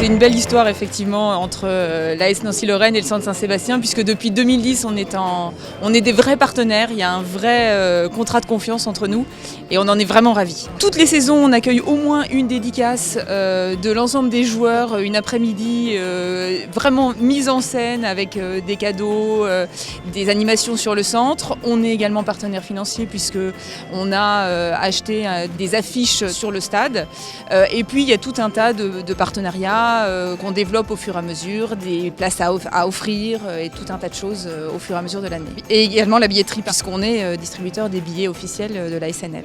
une belle histoire effectivement entre l'AS Nancy-Lorraine et le Centre Saint-Sébastien, puisque depuis 2010 on est des vrais partenaires, il y a un vrai contrat de confiance entre nous et on en est vraiment ravis. Toutes les saisons on accueille au moins une dédicace de l'ensemble des joueurs, une après-midi vraiment mise en scène avec des cadeaux, des animations sur le centre. On est également partenaire financier puisque on a acheté des affiches sur le stade et puis il y a tout un tas de partenariats qu'on développe au fur et à mesure, des places à offrir et tout un tas de choses au fur et à mesure de l'année. Et également la billetterie puisqu'on est distributeur des billets officiels de la SNL.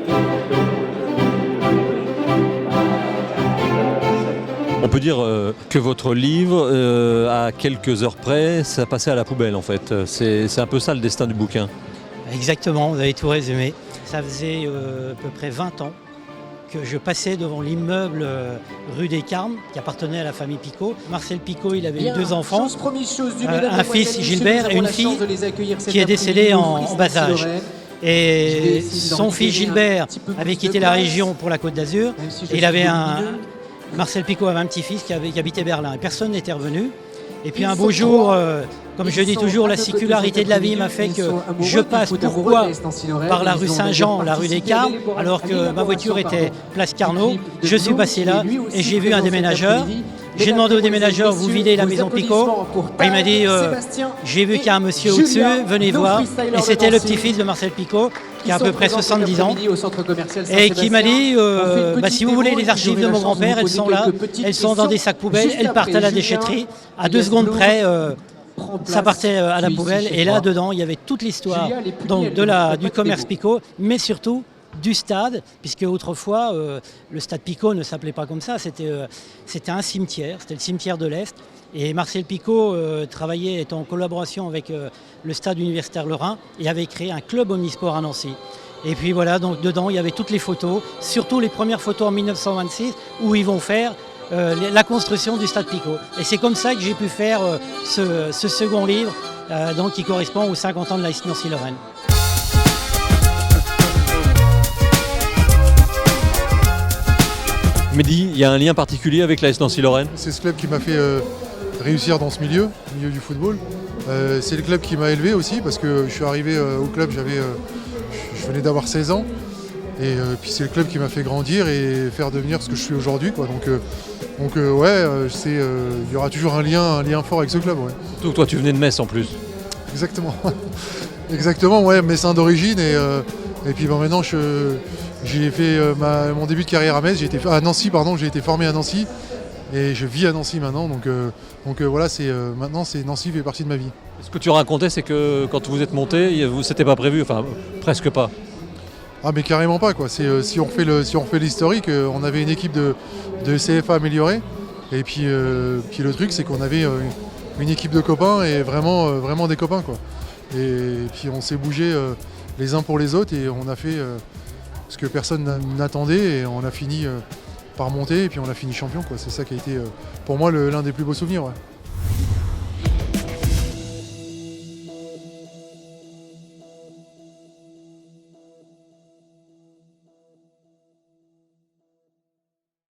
On peut dire que votre livre, à quelques heures près, ça passait à la poubelle en fait. C'est un peu ça le destin du bouquin. Exactement, vous avez tout résumé. Ça faisait à peu près 20 ans que je passais devant l'immeuble rue des Carmes, qui appartenait à la famille Picot. Marcel Picot, il avait eu 2 enfants, un fils Gilbert et une fille qui est décédée en bas âge. Et son fils Gilbert avait quitté la région pour la Côte d'Azur. Marcel Picot avait un petit-fils qui habitait Berlin et personne n'était revenu. Et puis un beau jour, comme je dis toujours, la singularité de la vie m'a fait que je passe par la rue Saint-Jean, la rue des Carmes, alors que ma voiture était place Carnot. Je suis passé là et j'ai vu un déménageur. J'ai demandé au déménageur, vous videz la maison Picot? Il m'a dit, j'ai vu qu'il y a un monsieur au-dessus, venez voir. Et c'était le petit-fils de Marcel Picot, qui a à peu près 70 ans, et qui m'a dit, si vous voulez les archives de mon grand-père, elles sont là, elles sont dans des sacs poubelles, elles partent à la déchetterie, à 2 secondes près, ça partait à la poubelle, et là dedans il y avait toute l'histoire du commerce Picot, mais surtout du stade, puisque autrefois le stade Picot ne s'appelait pas comme ça, c'était un cimetière, c'était le cimetière de l'Est. Et Marcel Picot était en collaboration avec le stade universitaire Lorrain et avait créé un club omnisport à Nancy. Et puis voilà, donc dedans il y avait toutes les photos, surtout les premières photos en 1926 où ils vont faire la construction du stade Picot. Et c'est comme ça que j'ai pu faire ce second livre qui correspond aux 50 ans de l'AS Nancy-Lorraine. Mehdi, il y a un lien particulier avec l'AS Nancy-Lorraine? C'est ce club qui m'a fait réussir dans ce milieu du football. C'est le club qui m'a élevé aussi parce que je suis arrivé au club, je venais d'avoir 16 ans. Et puis c'est le club qui m'a fait grandir et faire devenir ce que je suis aujourd'hui, quoi. Donc il y aura toujours un lien fort avec ce club. Ouais. Surtout que toi tu venais de Metz en plus. Exactement. Exactement, ouais, messin d'origine et puis maintenant j'ai fait mon début de carrière à Metz, à Nancy, j'ai été formé à Nancy et je vis à Nancy maintenant. Donc voilà, maintenant Nancy fait partie de ma vie. Ce que tu racontais, c'est que quand vous êtes monté, c'était pas prévu, enfin presque pas. Ah mais carrément pas quoi. Si on refait l'historique, on avait une équipe de CFA améliorée et puis le truc c'est qu'on avait une équipe de copains et vraiment des copains quoi. Et puis on s'est bougé les uns pour les autres et on a fait ce que personne n'attendait et on a fini par monter et puis on a fini champion quoi. C'est ça qui a été pour moi l'un des plus beaux souvenirs. Ouais.